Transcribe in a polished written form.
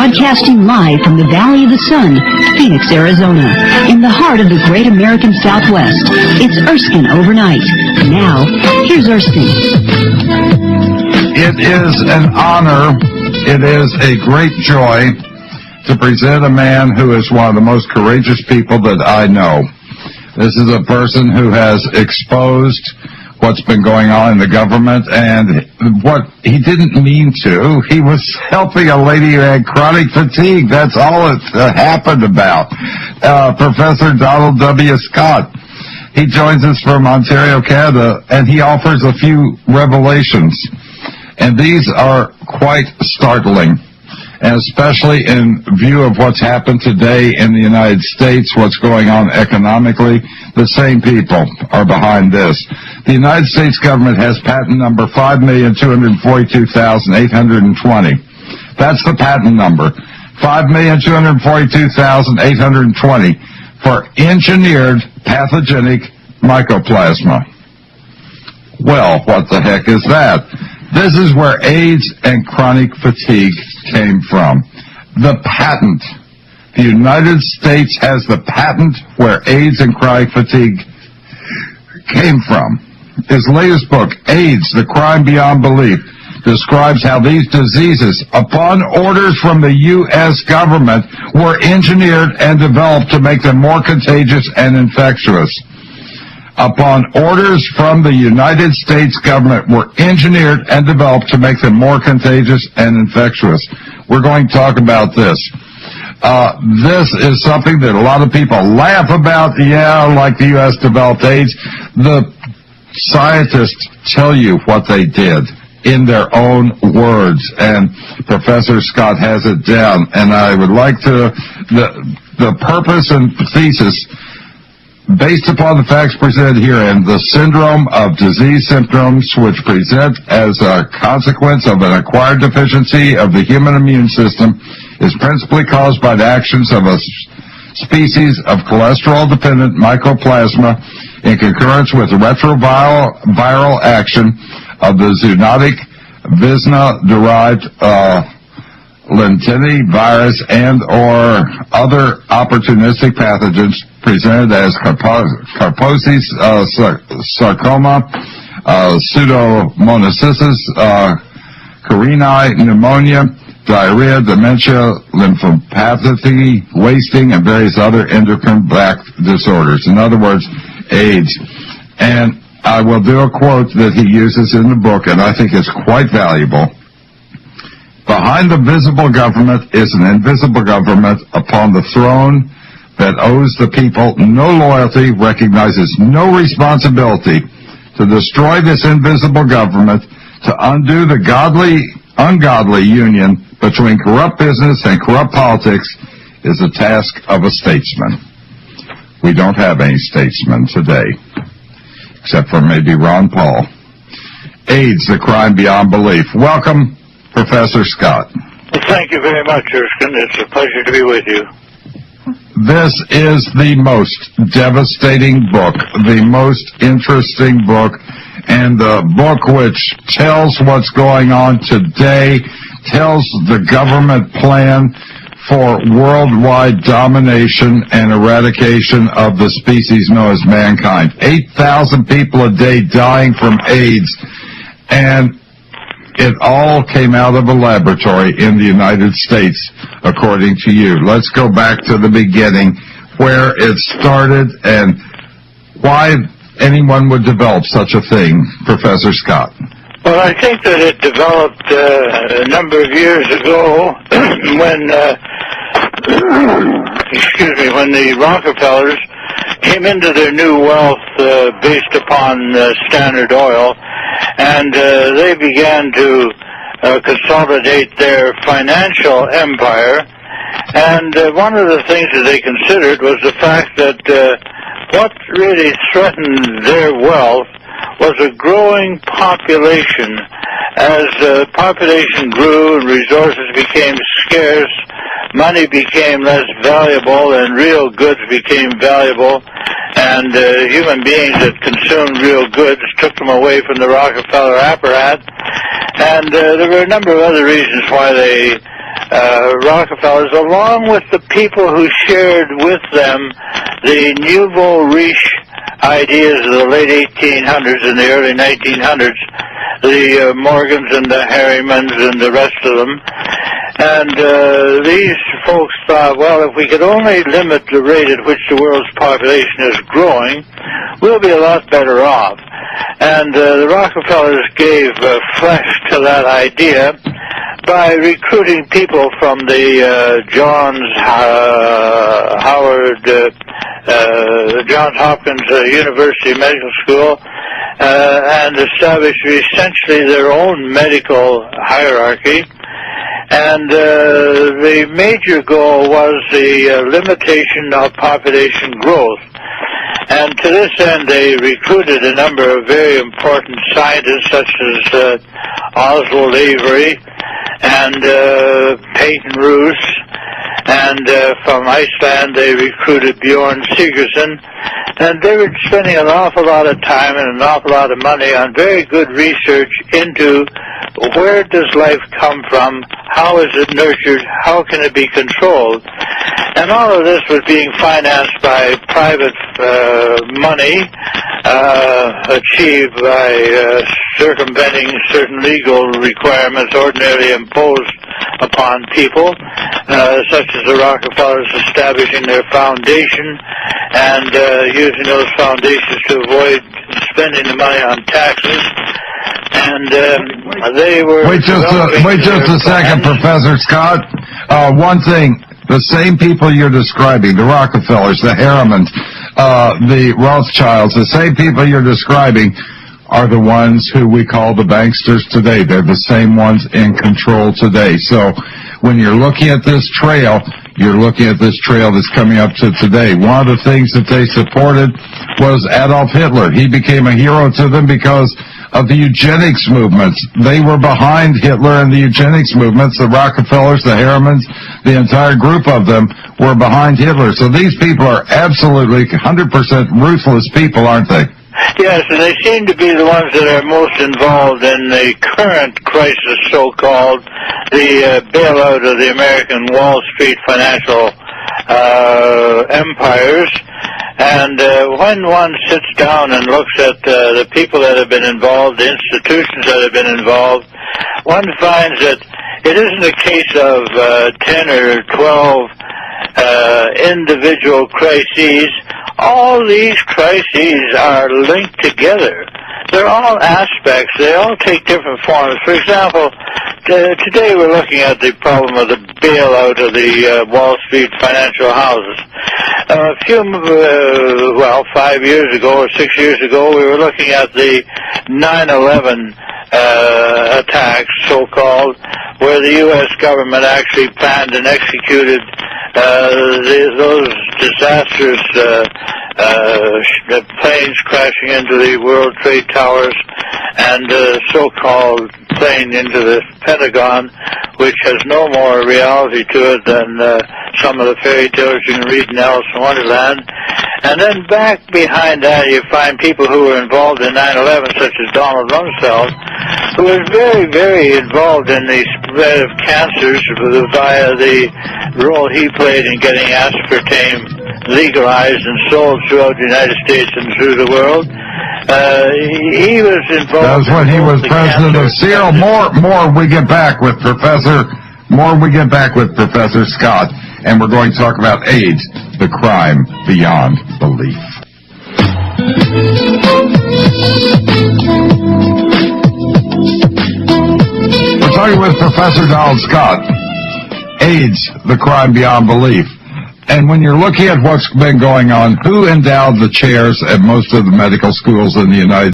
Broadcasting live from the Valley of the Sun, Phoenix, Arizona, in the heart of the great American Southwest. It's Erskine Overnight. Now, here's Erskine. It is an honor, it is a great joy to present a man who is one of the most courageous people that I know. This is a person who has exposed what's been going on in the government, and what he didn't mean to. He was helping a lady who had chronic fatigue. That's all it happened about. Professor Donald W. Scott. He joins us from Ontario, Canada, and he offers a few revelations. And these are quite startling, and especially in view of what's happened today in the United States, what's going on economically. The same people are behind this. The United States government has patent number 5,242,820. That's the patent number, 5,242,820 for engineered pathogenic mycoplasma. Well, what the heck is that? This is where AIDS and chronic fatigue came from. The patent. The United States has the patent where AIDS and chronic fatigue came from. His latest book, AIDS, The Crime Beyond Belief, describes how these diseases, upon orders from the U.S. government, were engineered and developed to make them more contagious and infectious. Upon orders from the United States government, were engineered and developed to make them more contagious and infectious. We're going to talk about this. This is something that a lot of people laugh about. Yeah, like the U.S. developed AIDS. The scientists tell you what they did in their own words, and Professor Scott has it down. And I would like to, the purpose and thesis, based upon the facts presented herein, the syndrome of disease symptoms which present as a consequence of an acquired deficiency of the human immune system is principally caused by the actions of a species of cholesterol-dependent mycoplasma in concurrence with retroviral action of the zoonotic Visna-derived Lentini virus and or other opportunistic pathogens presented as Kaposi sarcoma, Pseudomonas, Carinii pneumonia, diarrhea, dementia, lymphopathy, wasting, and various other endocrine-backed disorders. In other words, AIDS. And I will do a quote that he uses in the book, and I think it's quite valuable. Behind the visible government is an invisible government upon the throne that owes the people no loyalty, recognizes no responsibility. To destroy this invisible government, to undo the ungodly union between corrupt business and corrupt politics, is the task of a statesman. We don't have any statesmen today, except for maybe Ron Paul. AIDS, the crime beyond belief. Welcome, Professor Scott. Well, thank you very much, Erskine. It's a pleasure to be with you. This is the most devastating book, the most interesting book, and the book which tells what's going on today, tells the government plan for worldwide domination and eradication of the species known as mankind. 8,000 people a day dying from AIDS, and it all came out of a laboratory in the United States, according to you. Let's go back to the beginning, where it started and why anyone would develop such a thing, Professor Scott. Well, I think that it developed a number of years ago when, when the Rockefellers came into their new wealth based upon Standard Oil, and they began to consolidate their financial empire. And one of the things that they considered was the fact that what really threatened their wealth was a growing population. As the population grew and resources became scarce, money became less valuable and real goods became valuable, and human beings that consumed real goods took them away from the Rockefeller apparatus. And there were a number of other reasons why they Rockefellers, along with the people who shared with them the nouveau riche ideas of the late 1800s and the early 1900s, the Morgans and the Harrimans and the rest of them. And these folks thought, well, if we could only limit the rate at which the world's population is growing, we'll be a lot better off. And the Rockefellers gave flesh to that idea by recruiting people from the Johns Hopkins University Medical School and established essentially their own medical hierarchy. And the major goal was the limitation of population growth. And to this end, they recruited a number of very important scientists, such as Oswald Avery and Peyton Roos. And from Iceland, they recruited Bjorn Sigurdsson. And they were spending an awful lot of time and an awful lot of money on very good research into where does life come from, how is it nurtured, how can it be controlled. And all of this was being financed by private money achieved by circumventing certain legal requirements ordinarily imposed upon people, such as the Rockefellers establishing their foundation and using those foundations to avoid spending the money on taxes. And they were... Wait just a second, Professor Scott. One thing, the same people you're describing, the Rockefellers, the Harrimans, the Rothschilds, the same people you're describing are the ones who we call the banksters today. They're the same ones in control today. So when you're looking at this trail, you're looking at this trail that's coming up to today. One of the things that they supported was Adolf Hitler. He became a hero to them because of the eugenics movements. They were behind Hitler and the eugenics movements. The Rockefellers, the Harrimans, the entire group of them were behind Hitler. So these people are absolutely 100% ruthless people, aren't they? Yes, and they seem to be the ones that are most involved in the current crisis, so-called, the bailout of the American Wall Street financial empires. And when one sits down and looks at the people that have been involved, the institutions that have been involved, one finds that it isn't a case of 10 or 12 individual crises. All these crises are linked together. They're all aspects. They all take different forms. For example, today we're looking at the problem of the bailout of the Wall Street financial houses. 5 years ago or 6 years ago, we were looking at the 9/11 attacks, so-called, where the U.S. government actually planned and executed those disastrous planes crashing into the World Trade Towers and so-called plane into the Pentagon, which has no more reality to it than some of the fairy tales you can read in Alice in Wonderland. And then back behind that, you find people who were involved in 9/11, such as Donald Rumsfeld, who was very, very involved in the spread of cancers via the role he played in getting aspartame legalized and sold throughout the United States and through the world. He was involved. That was when he was president of Seattle. More we get back with Professor Scott, and we're going to talk about AIDS, the crime beyond belief. We're talking with Professor Donald Scott, AIDS, the crime beyond belief. And when you're looking at what's been going on, who endowed the chairs at most of the medical schools in the United